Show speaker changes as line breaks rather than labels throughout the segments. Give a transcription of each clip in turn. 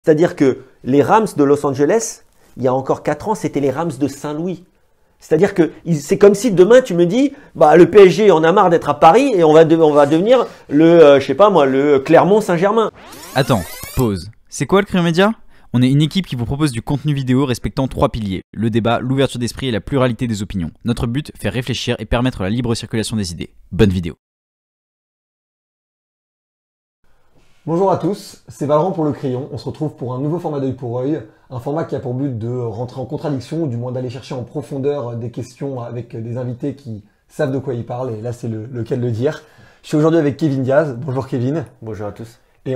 C'est-à-dire que les Rams de Los Angeles, il y a encore 4 ans, c'était les Rams de Saint-Louis. C'est-à-dire que c'est comme si demain tu me dis, bah le PSG en a marre d'être à Paris et on va devenir le, je sais pas moi, le Clermont-Saint-Germain.
Attends, pause. C'est quoi le Crayon Média ? On est une équipe qui vous propose du contenu vidéo respectant 3 piliers. Le débat, l'ouverture d'esprit et la pluralité des opinions. Notre but, faire réfléchir et permettre la libre circulation des idées. Bonne vidéo.
Bonjour à tous, c'est Valorant pour le Crayon. On se retrouve pour un nouveau format d'œil pour œil, un format qui a pour but de rentrer en contradiction, ou du moins d'aller chercher en profondeur des questions avec des invités qui savent de quoi ils parlent, et là c'est le cas de le dire. Je suis aujourd'hui avec Kevin Diaz. Bonjour Kevin.
Bonjour à tous.
Et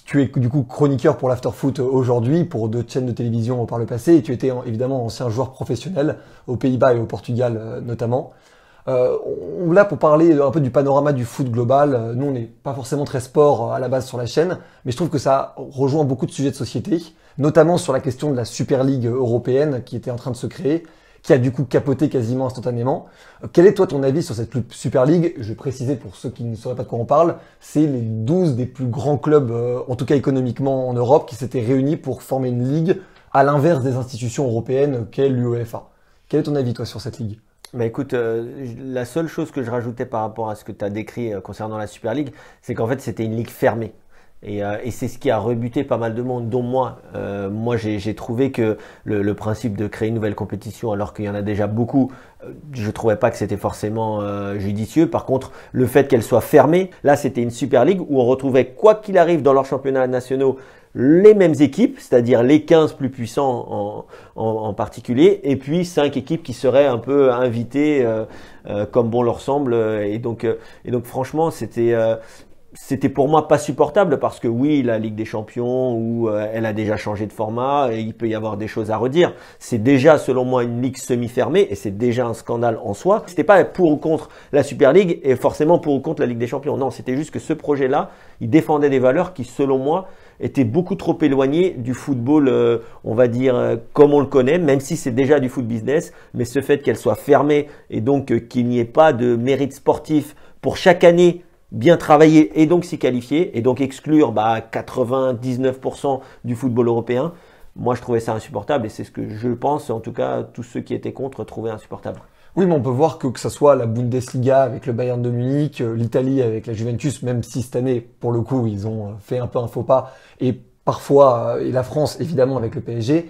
tu es du coup chroniqueur pour l'Afterfoot aujourd'hui, pour d'autres chaînes de télévision par le passé, et tu étais évidemment ancien joueur professionnel aux Pays-Bas et au Portugal notamment. On est là pour parler un peu du panorama du foot global. Nous, on n'est pas forcément très sport à la base sur la chaîne, mais je trouve que ça rejoint beaucoup de sujets de société, notamment sur la question de la Super League européenne qui était en train de se créer, qui a du coup capoté quasiment instantanément. Quel est toi ton avis sur cette Super League? Je vais préciser pour ceux qui ne sauraient pas de quoi on parle, c'est les 12 des plus grands clubs, en tout cas économiquement en Europe, qui s'étaient réunis pour former une ligue à l'inverse des institutions européennes qu'est l'UEFA. Quel est ton avis toi sur cette ligue?
Bah écoute, la seule chose que je rajoutais par rapport à ce que tu as décrit concernant la Super League, c'est qu'en fait c'était une ligue fermée. Et c'est ce qui a rebuté pas mal de monde, dont moi. Moi j'ai trouvé que le principe de créer une nouvelle compétition alors qu'il y en a déjà beaucoup, je trouvais pas que c'était forcément judicieux. Par contre, le fait qu'elle soit fermée, là c'était une Super League où on retrouvait quoi qu'il arrive dans leurs championnats nationaux les mêmes équipes, c'est-à-dire les 15 plus puissants en particulier, et puis 5 équipes qui seraient un peu invitées comme bon leur semble. Et donc franchement, c'était pour moi pas supportable parce que oui, la Ligue des Champions, où elle a déjà changé de format et il peut y avoir des choses à redire. C'est déjà, selon moi, une ligue semi-fermée et c'est déjà un scandale en soi. C'était pas pour ou contre la Super League et forcément pour ou contre la Ligue des Champions. Non, c'était juste que ce projet-là, il défendait des valeurs qui, selon moi, étaient beaucoup trop éloignées du football, on va dire, comme on le connaît, même si c'est déjà du foot business. Mais ce fait qu'elle soit fermée et donc qu'il n'y ait pas de mérite sportif pour chaque année bien travailler et donc s'y qualifier et donc exclure 99% du football européen, moi je trouvais ça insupportable et c'est ce que je pense, en tout cas tous ceux qui étaient contre trouvaient insupportable.
Oui, mais on peut voir que ce soit la Bundesliga avec le Bayern de Munich, l'Italie avec la Juventus, même si cette année, pour le coup, ils ont fait un peu un faux pas, et parfois, et la France évidemment avec le PSG,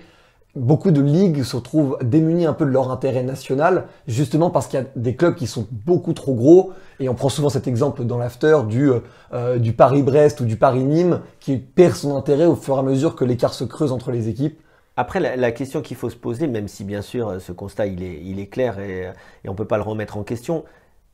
beaucoup de ligues se retrouvent démunies un peu de leur intérêt national, justement parce qu'il y a des clubs qui sont beaucoup trop gros, et on prend souvent cet exemple dans l'after du Paris-Brest ou du Paris-Nîmes, qui perd son intérêt au fur et à mesure que l'écart se creuse entre les équipes.
Après, la question qu'il faut se poser, même si bien sûr ce constat il est clair et on ne peut pas le remettre en question,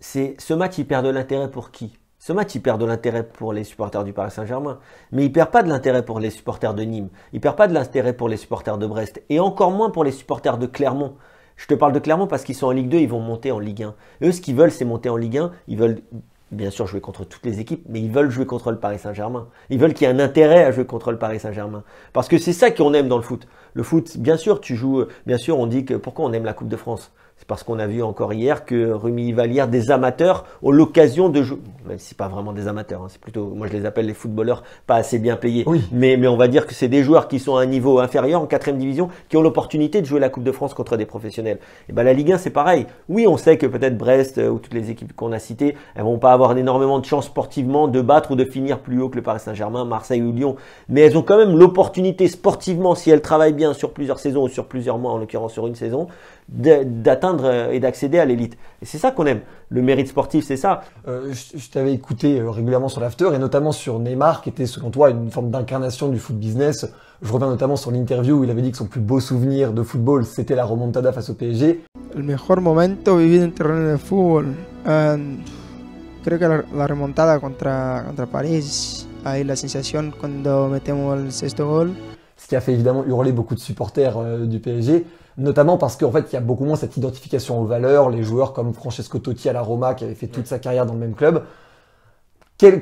c'est ce match il perd de l'intérêt pour qui? Ce match il perd de l'intérêt pour les supporters du Paris Saint-Germain, mais il perd pas de l'intérêt pour les supporters de Nîmes, il perd pas de l'intérêt pour les supporters de Brest et encore moins pour les supporters de Clermont. Je te parle de Clermont parce qu'ils sont en Ligue 2, ils vont monter en Ligue 1. Eux, ce qu'ils veulent, c'est monter en Ligue 1, ils veulent bien sûr jouer contre toutes les équipes, mais ils veulent jouer contre le Paris Saint-Germain. Ils veulent qu'il y ait un intérêt à jouer contre le Paris Saint-Germain. Parce que c'est ça qu'on aime dans le foot. Le foot, bien sûr, bien sûr, on dit que pourquoi on aime la Coupe de France? C'est parce qu'on a vu encore hier que Rumi Vallière, des amateurs, ont l'occasion de jouer. Même si c'est pas vraiment des amateurs, c'est plutôt, moi je les appelle les footballeurs pas assez bien payés.
Oui.
Mais on va dire que c'est des joueurs qui sont à un niveau inférieur, en 4e division, qui ont l'opportunité de jouer la Coupe de France contre des professionnels. Et la Ligue 1, c'est pareil. Oui, on sait que peut-être Brest ou toutes les équipes qu'on a citées, elles vont pas avoir énormément de chance sportivement de battre ou de finir plus haut que le Paris Saint-Germain, Marseille ou Lyon. Mais elles ont quand même l'opportunité sportivement, si elles travaillent bien sur plusieurs saisons ou sur plusieurs mois, en l'occurrence sur une saison, d'atteindre et d'accéder à l'élite. Et c'est ça qu'on aime. Le mérite sportif, c'est ça.
Je t'avais écouté régulièrement sur l'after et notamment sur Neymar, qui était selon toi une forme d'incarnation du foot business. Je reviens notamment sur l'interview où il avait dit que son plus beau souvenir de football, c'était la remontada face au PSG.
El mejor momento vivido en terreno de fútbol. Creo que la remontada contra París, ahí la sensación cuando metemos el sexto gol.
Ce qui a fait évidemment hurler beaucoup de supporters du PSG, notamment parce qu'en fait il y a beaucoup moins cette identification aux valeurs, les joueurs comme Francesco Totti à la Roma qui avait fait toute sa carrière dans le même club.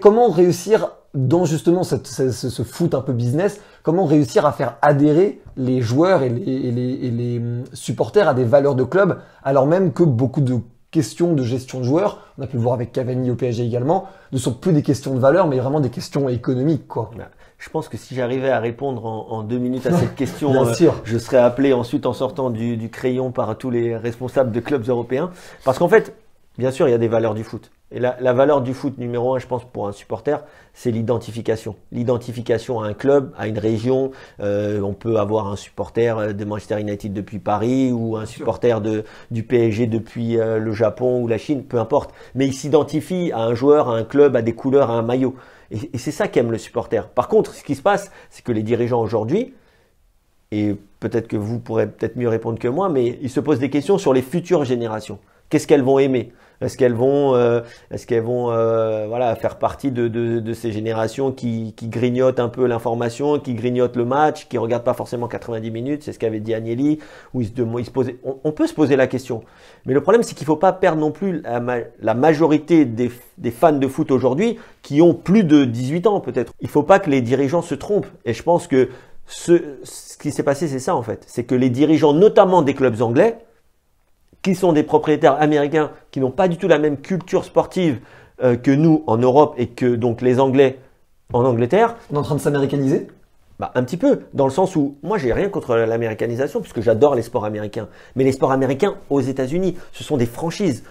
Comment réussir dans justement ce foot un peu business, comment réussir à faire adhérer les joueurs et les supporters à des valeurs de club, alors même que beaucoup de questions de gestion de joueurs, on a pu le voir avec Cavani au PSG également, ne sont plus des questions de valeur mais vraiment des questions économiques, quoi.
Je pense que si j'arrivais à répondre en 2 minutes à cette question,
Bien sûr.
je serais appelé ensuite en sortant du crayon par tous les responsables de clubs européens. Parce qu'en fait, bien sûr, il y a des valeurs du foot. Et la valeur du foot numéro 1, je pense, pour un supporter, c'est l'identification. L'identification à un club, à une région. On peut avoir un supporter de Manchester United depuis Paris ou un supporter du PSG depuis le Japon ou la Chine, peu importe. Mais il s'identifie à un joueur, à un club, à des couleurs, à un maillot. Et c'est ça qu'aime le supporter. Par contre, ce qui se passe, c'est que les dirigeants aujourd'hui, et peut-être que vous pourrez peut-être mieux répondre que moi, mais ils se posent des questions sur les futures générations. Qu'est-ce qu'elles vont aimer? Est-ce qu'elles vont voilà, faire partie de ces générations qui grignotent un peu l'information, qui grignotent le match, qui ne regardent pas forcément 90 minutes? C'est ce qu'avait dit Agnelli. Où on peut se poser la question. Mais le problème, c'est qu'il ne faut pas perdre non plus la majorité des fans de foot aujourd'hui qui ont plus de 18 ans peut-être. Il ne faut pas que les dirigeants se trompent. Et je pense que ce qui s'est passé, c'est ça en fait. C'est que les dirigeants, notamment des clubs anglais, qui sont des propriétaires américains qui n'ont pas du tout la même culture sportive que nous en Europe et que donc les Anglais en Angleterre.
On est en train de s'américaniser?
Un petit peu, dans le sens où moi j'ai rien contre l'américanisation puisque j'adore les sports américains. Mais les sports américains aux États-Unis, ce sont des franchises.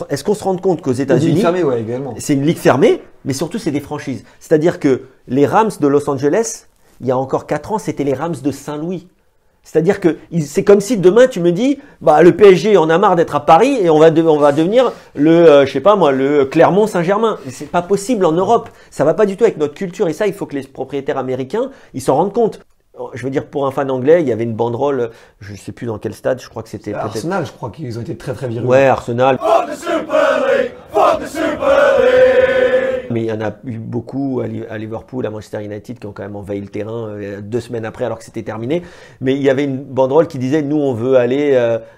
Est-ce qu'on se rend compte qu'aux États-Unis,
c'est une ligue fermée, ouais, également.
C'est une ligue fermée, mais surtout c'est des franchises. C'est-à-dire que les Rams de Los Angeles, il y a encore 4 ans, c'était les Rams de Saint-Louis. C'est-à-dire que c'est comme si demain tu me dis, le PSG en a marre d'être à Paris et on va devenir le Clermont Saint-Germain. C'est pas possible en Europe. Ça va pas du tout avec notre culture et ça, il faut que les propriétaires américains, ils s'en rendent compte. Je veux dire, pour un fan anglais, il y avait une banderole, je sais plus dans quel stade, je crois que c'était peut-être
Arsenal, je crois qu'ils ont été très très virulents.
Ouais, Arsenal.
Fuck the Super League! Fuck the Super League!
Mais il y en a eu beaucoup à Liverpool, à Manchester United qui ont quand même envahi le terrain 2 semaines après alors que c'était terminé. Mais il y avait une banderole qui disait nous on veut aller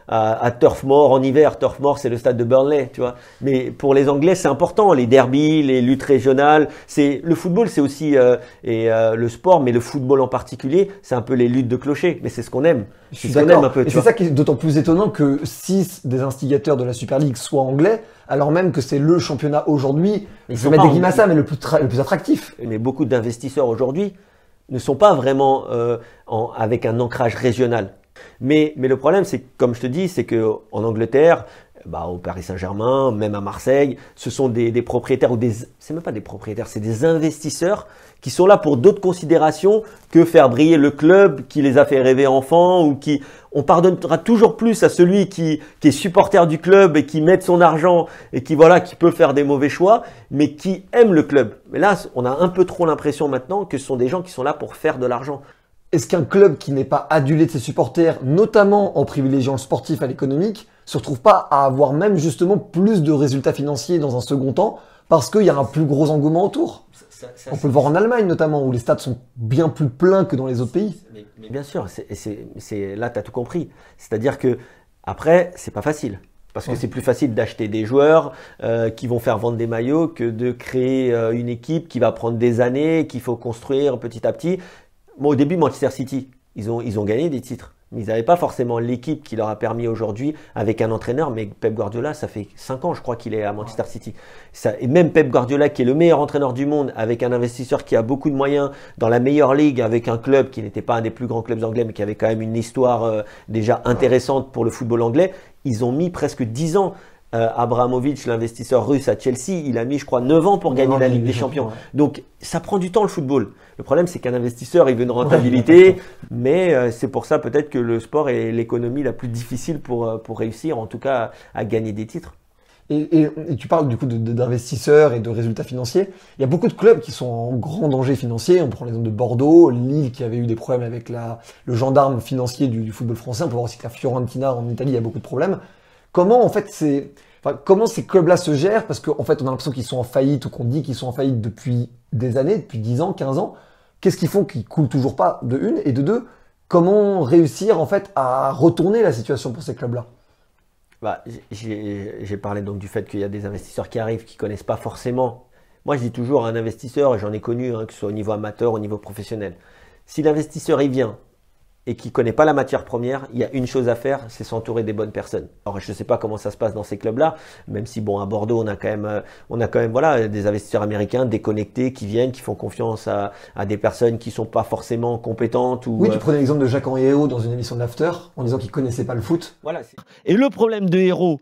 à Turf Moor en hiver. Turf Moor c'est le stade de Burnley, tu vois. Mais pour les Anglais c'est important, les derbies, les luttes régionales. Le football c'est aussi le sport, mais le football en particulier c'est un peu les luttes de clochers. Mais c'est ce qu'on aime.
Je suis
C'est ce qu'on aime un
d'accord.
peu.
Et c'est ça qui est d'autant plus étonnant que 6 des instigateurs de la Super League soient anglais, alors même que c'est le championnat aujourd'hui,
Ils
je
sont
vais mettre
pas
des guillemets à ça, mais le plus attractif.
Mais beaucoup d'investisseurs aujourd'hui ne sont pas vraiment avec un ancrage régional. Mais le problème, c'est comme je te dis, c'est que en Angleterre, au Paris Saint-Germain, même à Marseille, ce sont des propriétaires ou c'est même pas des propriétaires, c'est des investisseurs qui sont là pour d'autres considérations que faire briller le club qui les a fait rêver enfants ou on pardonnera toujours plus à celui qui est supporter du club et qui met son argent et qui peut faire des mauvais choix, mais qui aime le club. Mais là, on a un peu trop l'impression maintenant que ce sont des gens qui sont là pour faire de l'argent.
Est-ce qu'un club qui n'est pas adulé de ses supporters, notamment en privilégiant le sportif à l'économique, se retrouve pas à avoir même justement plus de résultats financiers dans un second temps parce qu'il y a un plus gros engouement autour? On peut le voir en Allemagne notamment, où les stades sont bien plus pleins que dans les autres pays.
Mais bien sûr, là tu as tout compris. C'est-à-dire que après, c'est pas facile. Parce que c'est plus facile d'acheter des joueurs qui vont faire vendre des maillots que de créer une équipe qui va prendre des années, qu'il faut construire petit à petit. Au début, Manchester City, ils ont gagné des titres. Mais ils n'avaient pas forcément l'équipe qui leur a permis aujourd'hui avec un entraîneur. Mais Pep Guardiola, ça fait 5 ans, je crois qu'il est à Manchester City. Et même Pep Guardiola, qui est le meilleur entraîneur du monde, avec un investisseur qui a beaucoup de moyens dans la meilleure ligue, avec un club qui n'était pas un des plus grands clubs anglais, mais qui avait quand même une histoire déjà intéressante pour le football anglais, ils ont mis presque 10 ans. Abramovich, l'investisseur russe à Chelsea, il a mis, je crois, 9 ans pour gagner la Ligue des Champions. Donc, ça prend du temps le football. Le problème, c'est qu'un investisseur, il veut une rentabilité, mais c'est pour ça peut-être que le sport est l'économie la plus difficile pour réussir, en tout cas, à gagner des titres.
Et tu parles du coup d'investisseurs et de résultats financiers. Il y a beaucoup de clubs qui sont en grand danger financier. On prend l'exemple de Bordeaux, Lille qui avait eu des problèmes avec le gendarme financier du football français. On peut voir aussi qu'à Fiorentina en Italie, il y a beaucoup de problèmes. Comment ces clubs-là se gèrent? Parce qu'en fait, on a l'impression qu'ils sont en faillite ou qu'on dit qu'ils sont en faillite depuis des années, depuis 10 ans, 15 ans. Qu'est-ce qu'ils font qu'ils coulent toujours pas, de une? Et de deux, comment réussir en fait à retourner la situation pour ces clubs-là?
J'ai parlé donc du fait qu'il y a des investisseurs qui arrivent, qui connaissent pas forcément. Moi, je dis toujours à un investisseur, et j'en ai connu, que ce soit au niveau amateur, au niveau professionnel. Si l'investisseur, il vient et qui connaît pas la matière première, il y a une chose à faire, c'est s'entourer des bonnes personnes. Alors je ne sais pas comment ça se passe dans ces clubs-là, même si bon à Bordeaux on a quand même voilà des investisseurs américains déconnectés qui viennent, qui font confiance à des personnes qui sont pas forcément compétentes ou.
Oui, tu prenais l'exemple de Jacques-Henri Hérault dans une émission de l'After en disant qu'il connaissait pas le foot.
Voilà.
Et le problème de Hérault,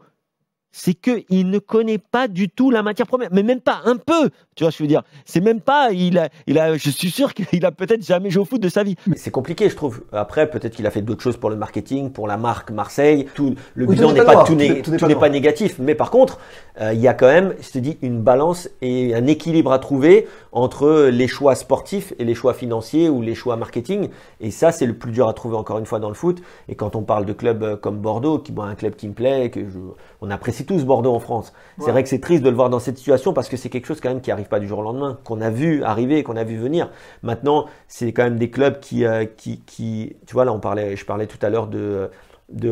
c'est qu'il ne connaît pas du tout la matière première, mais même pas un peu, tu vois, je veux dire. C'est même pas, je suis sûr qu'il a peut-être jamais joué au foot de sa vie.
C'est compliqué, je trouve. Après, peut-être qu'il a fait d'autres choses pour le marketing, pour la marque Marseille. Le bilan n'est pas tout n'est pas négatif, mais par contre, il y a quand même, je te dis, une balance et un équilibre à trouver entre les choix sportifs et les choix financiers ou les choix marketing. Et ça, c'est le plus dur à trouver encore une fois dans le foot. Et quand on parle de clubs comme Bordeaux, qui est un club qui me plaît, on apprécie tous Bordeaux en France. C'est vrai que c'est triste de le voir dans cette situation parce que c'est quelque chose quand même qui arrive pas du jour au lendemain, qu'on a vu arriver, qu'on a vu venir. Maintenant, c'est quand même des clubs qui tu vois, là, je parlais tout à l'heure de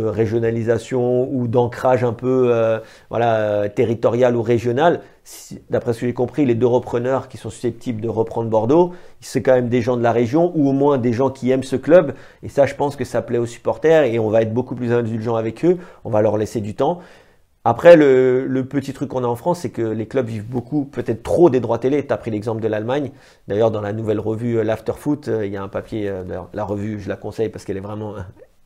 régionalisation ou d'ancrage un peu territorial ou régional. D'après ce que j'ai compris, les deux repreneurs qui sont susceptibles de reprendre Bordeaux, c'est quand même des gens de la région ou au moins des gens qui aiment ce club. Et ça, je pense que ça plaît aux supporters et on va être beaucoup plus indulgents avec eux. On va leur laisser du temps. Après, le petit truc qu'on a en France, c'est que les clubs vivent beaucoup, peut-être trop des droits télé. Tu as pris l'exemple de l'Allemagne. D'ailleurs, dans la nouvelle revue l'Afterfoot, il y a un papier, la revue, je la conseille parce qu'elle est vraiment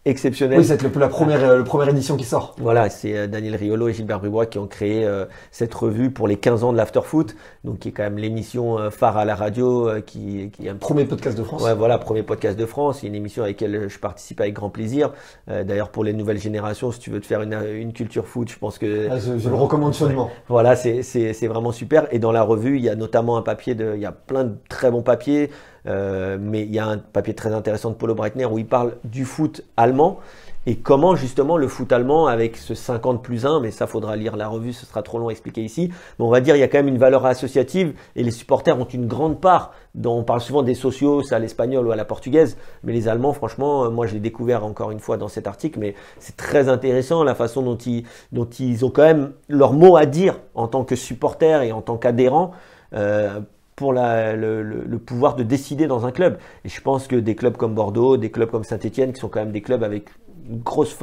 exceptionnelle.
Oui, c'est la première édition qui sort.
Voilà, c'est Daniel Riolo et Gilbert Bribois qui ont créé cette revue pour les 15 ans de l'Afterfoot, donc qui est quand même l'émission phare à la radio, qui est un
premier podcast de France.
Ouais, voilà, premier podcast de France. C'est une émission à laquelle je participe avec grand plaisir. D'ailleurs, pour les nouvelles générations, si tu veux te faire une culture foot, je pense que
je le recommande chaudement.
Voilà, c'est vraiment super. Et dans la revue, il y a notamment un papier il y a plein de très bons papiers. Mais il y a un papier très intéressant de Paulo Breitner où il parle du foot allemand et comment justement le foot allemand avec ce 50+1, mais ça faudra lire la revue, ce sera trop long à expliquer ici, mais on va dire il y a quand même une valeur associative et les supporters ont une grande part. On parle souvent des socios à l'espagnol ou à la portugaise, mais les Allemands, franchement, moi je l'ai découvert encore une fois dans cet article, mais c'est très intéressant la façon dont ils ont quand même leur mot à dire en tant que supporters et en tant qu'adhérents. Pour le pouvoir de décider dans un club. Et je pense que des clubs comme Bordeaux, des clubs comme Saint-Etienne, qui sont quand même des clubs avec une grosse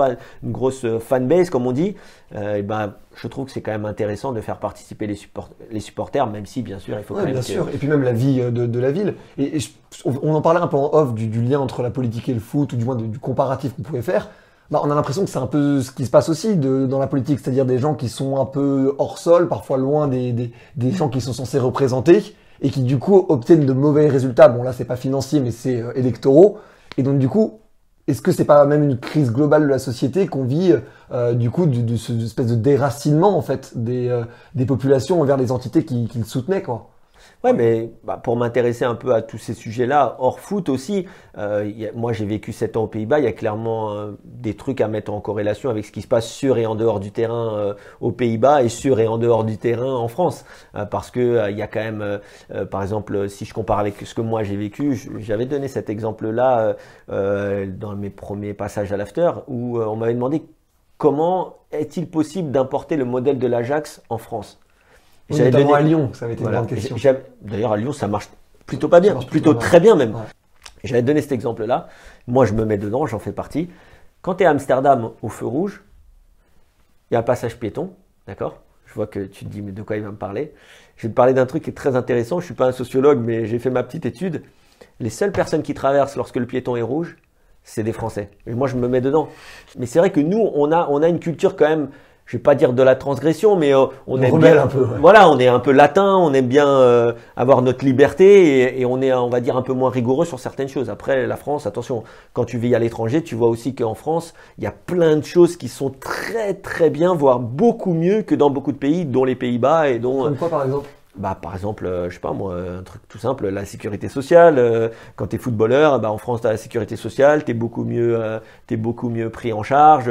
fanbase, comme on dit, je trouve que c'est quand même intéressant de faire participer les supporters, même si, bien sûr, il faut quand même...
Bien sûr, et puis même la vie de la ville. Et on en parlait un peu en off du lien entre la politique et le foot, ou du moins du comparatif qu'on pouvait faire. On a l'impression que c'est un peu ce qui se passe aussi dans la politique, c'est-à-dire des gens qui sont un peu hors sol, parfois loin des gens qui sont censés représenter, et qui du coup obtiennent de mauvais résultats. Bon là c'est pas financier mais c'est électoraux. Et donc du coup, est-ce que c'est pas même une crise globale de la société qu'on vit du coup de cette espèce de déracinement en fait des populations envers les entités qui le soutenaient quoi?
Ouais, mais pour m'intéresser un peu à tous ces sujets-là, hors foot aussi, moi j'ai vécu 7 ans aux Pays-Bas, il y a clairement des trucs à mettre en corrélation avec ce qui se passe sur et en dehors du terrain aux Pays-Bas et sur et en dehors du terrain en France. Parce que il y a quand même, par exemple, si je compare avec ce que moi j'ai vécu, j'avais donné cet exemple-là dans mes premiers passages à l'After, où on m'avait demandé comment est-il possible d'importer le modèle de l'Ajax en France.
Notamment à Lyon, ça avait été une grande question.
D'ailleurs, à Lyon, ça marche plutôt pas bien, plutôt très bien même. Ouais. J'avais donné cet exemple-là. Moi, je me mets dedans, j'en fais partie. Quand tu es à Amsterdam, au feu rouge, il y a un passage piéton, d'accord? Je vois que tu te dis, mais de quoi il va me parler? Je vais te parler d'un truc qui est très intéressant. Je suis pas un sociologue, mais j'ai fait ma petite étude. Les seules personnes qui traversent lorsque le piéton est rouge, c'est des Français. Et moi, je me mets dedans. Mais c'est vrai que nous, on a une culture quand même... Je vais pas dire de la transgression, mais on aime bien
un peu. Ouais.
Voilà, on est un peu latin, on aime bien avoir notre liberté et on est, on va dire, un peu moins rigoureux sur certaines choses. Après, la France, attention, quand tu vis à l'étranger, tu vois aussi qu'en France, il y a plein de choses qui sont très très bien, voire beaucoup mieux que dans beaucoup de pays, dont les Pays-Bas et dont.
Comme quoi, par exemple?
Par exemple, je sais pas moi, un truc tout simple, la sécurité sociale. Quand tu es footballeur, en France, tu as la sécurité sociale, tu es beaucoup mieux pris en charge.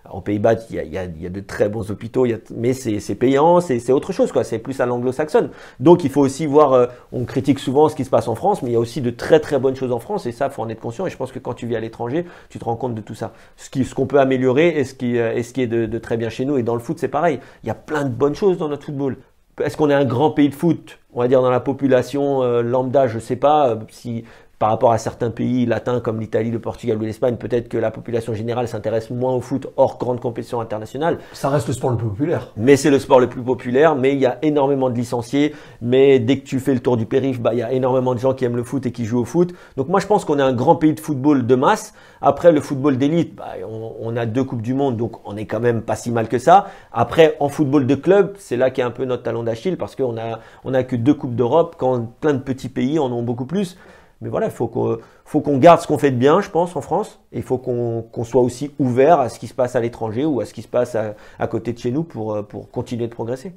En Pays-Bas, il y a de très bons hôpitaux, mais c'est payant, c'est autre chose, quoi. C'est plus à l'anglo-saxonne. Donc, il faut aussi voir, on critique souvent ce qui se passe en France, mais il y a aussi de très très bonnes choses en France, et ça, faut en être conscient. Et je pense que quand tu vis à l'étranger, tu te rends compte de tout ça. Ce qu'on peut améliorer et ce qui est de très bien chez nous. Et dans le foot, c'est pareil. Il y a plein de bonnes choses dans notre football. Est-ce qu'on est un grand pays de foot? On va dire dans la population lambda, je sais pas. Si par rapport à certains pays latins comme l'Italie, le Portugal ou l'Espagne, peut-être que la population générale s'intéresse moins au foot hors grande compétition internationale.
Ça reste le sport le plus populaire.
Mais c'est le sport le plus populaire, mais il y a énormément de licenciés. Mais dès que tu fais le tour du périph', il y a énormément de gens qui aiment le foot et qui jouent au foot. Donc moi, je pense qu'on est un grand pays de football de masse. Après, le football d'élite, on a 2 Coupes du Monde, donc on est quand même pas si mal que ça. Après, en football de club, c'est là qu'est un peu notre talon d'Achille parce qu'on a que 2 Coupes d'Europe quand plein de petits pays en ont beaucoup plus. Mais voilà, il faut qu'on garde ce qu'on fait de bien, je pense, en France. Et il faut qu'on soit aussi ouvert à ce qui se passe à l'étranger ou à ce qui se passe à côté de chez nous pour continuer de progresser.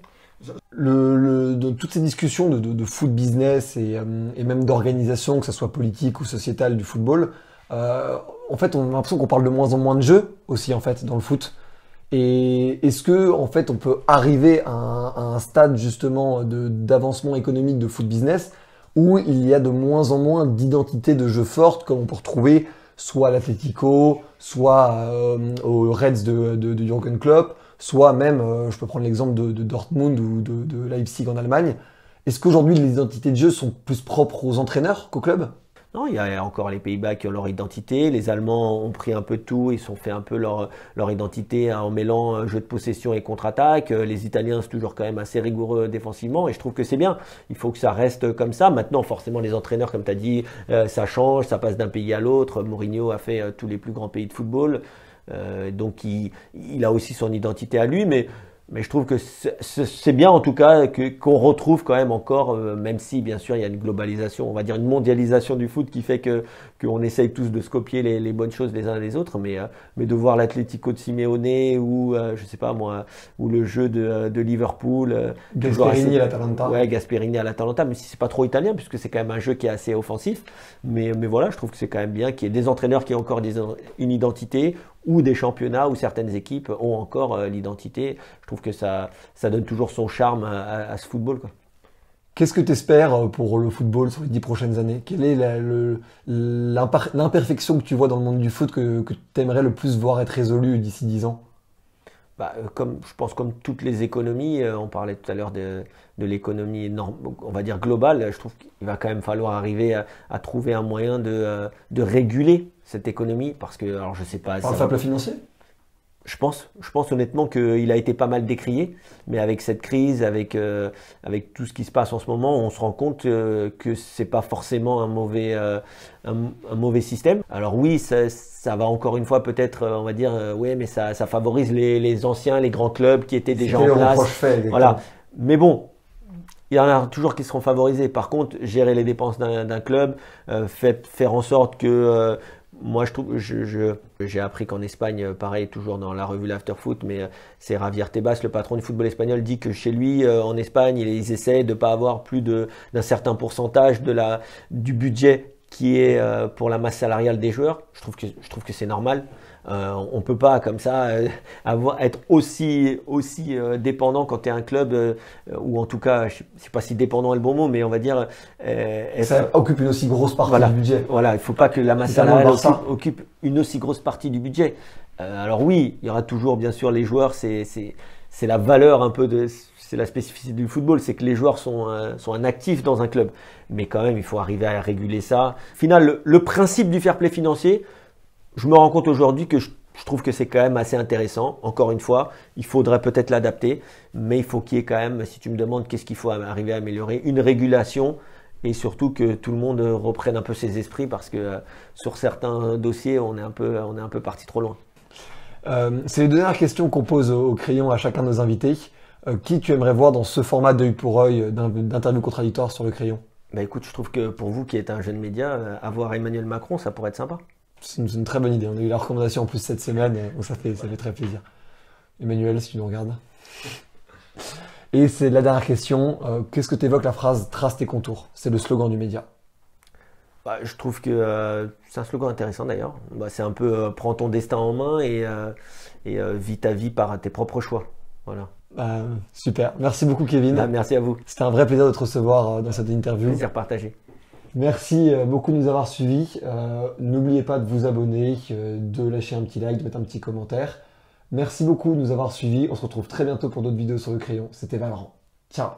De toutes ces discussions de foot business et même d'organisation, que ce soit politique ou sociétale du football, en fait, on a l'impression qu'on parle de moins en moins de jeux aussi, en fait, dans le foot. Et est-ce que, en fait, on peut arriver à un stade, justement, d'avancement économique de foot business où il y a de moins en moins d'identités de jeu fortes, comme on peut retrouver soit à l'Atlético, soit aux Reds de Jürgen Klopp, soit même, je peux prendre l'exemple de Dortmund ou de Leipzig en Allemagne. Est-ce qu'aujourd'hui les identités de jeu sont plus propres aux entraîneurs qu'aux clubs?
Non, il y a encore les Pays-Bas qui ont leur identité. Les Allemands ont pris un peu de tout. Ils ont fait un peu leur identité en mêlant jeu de possession et contre-attaque. Les Italiens, c'est toujours quand même assez rigoureux défensivement. Et je trouve que c'est bien. Il faut que ça reste comme ça. Maintenant, forcément, les entraîneurs, comme tu as dit, ça change. Ça passe d'un pays à l'autre. Mourinho a fait tous les plus grands pays de football. Donc, il a aussi son identité à lui. Mais je trouve que c'est bien en tout cas qu'on retrouve quand même encore, même si bien sûr il y a une globalisation, on va dire une mondialisation du foot qui fait qu'on essaye tous de se copier les bonnes choses les uns des autres, mais de voir l'Atlético de Simeone ou je sais pas moi, ou le jeu de Liverpool,
Gasperini à l'Atalanta.
Ouais, Gasperini à l'Atalanta, mais si c'est pas trop italien puisque c'est quand même un jeu qui est assez offensif, mais voilà, je trouve que c'est quand même bien qu'il y ait des entraîneurs qui ont encore une identité, ou des championnats où certaines équipes ont encore l'identité. Je trouve que ça donne toujours son charme à ce football, quoi.
Qu'est-ce que tu espères pour le football sur les 10 prochaines années? Quelle est l'imperfection que tu vois dans le monde du foot que tu aimerais le plus voir être résolue d'ici 10 ans?
Je pense comme toutes les économies, on parlait tout à l'heure de l'économie, on va dire globale, je trouve qu'il va quand même falloir arriver à trouver un moyen de réguler cette économie parce que, alors je sais pas.
Par le fair play financier?
Je pense honnêtement qu'il a été pas mal décrié, mais avec cette crise, avec tout ce qui se passe en ce moment, on se rend compte que c'est pas forcément un mauvais système. Alors oui, ça va encore une fois peut-être, on va dire, ouais, mais ça favorise les anciens, les grands clubs qui étaient déjà en place. Voilà. Mais bon. Il y en a toujours qui seront favorisés. Par contre, gérer les dépenses d'un club, faire en sorte que moi, je trouve, j'ai appris qu'en Espagne, pareil, toujours dans la revue l'Afterfoot, mais c'est Javier Tebas, le patron du football espagnol, dit que chez lui, en Espagne, ils essaient de pas avoir plus d'un certain pourcentage du budget qui est pour la masse salariale des joueurs. Je trouve que c'est normal. On peut pas comme ça être aussi dépendant quand tu es un club ou en tout cas je sais pas si dépendant est le bon mot, mais on va dire
ça occupe une aussi grosse partie du budget.
Voilà, il faut pas que la masse salariale occupe une aussi grosse partie du budget. Alors oui, il y aura toujours bien sûr les joueurs, c'est la valeur un peu c'est la spécificité du football, c'est que les joueurs sont un actif dans un club, mais quand même il faut arriver à réguler ça. Au final, le principe du fair play financier, je me rends compte aujourd'hui que je trouve que c'est quand même assez intéressant. Encore une fois, il faudrait peut-être l'adapter, mais il faut qu'il y ait quand même, si tu me demandes qu'est-ce qu'il faut arriver à améliorer, une régulation et surtout que tout le monde reprenne un peu ses esprits parce que sur certains dossiers, on est un peu parti trop loin.
C'est les dernières questions qu'on pose au crayon à chacun de nos invités. Qui tu aimerais voir dans ce format d'œil pour œil, d'interview contradictoire sur le crayon?
Écoute, je trouve que pour vous qui êtes un jeune média, avoir Emmanuel Macron, ça pourrait être sympa.
C'est une très bonne idée. On a eu la recommandation en plus cette semaine, donc ça fait très plaisir. Emmanuel, si tu nous regardes. Et c'est la dernière question. Qu'est-ce que t'évoques la phrase « trace tes contours » ? C'est le slogan du média.
Je trouve que c'est un slogan intéressant d'ailleurs. C'est un peu prends ton destin en main et vis ta vie par tes propres choix. Voilà.
Super. Merci beaucoup Kevin.
Merci à vous.
C'était un vrai plaisir de te recevoir dans cette interview.
Plaisir partagé.
Merci beaucoup de nous avoir suivis. N'oubliez pas de vous abonner, de lâcher un petit like, de mettre un petit commentaire. Merci beaucoup de nous avoir suivis. On se retrouve très bientôt pour d'autres vidéos sur le crayon. C'était Valorant. Ciao.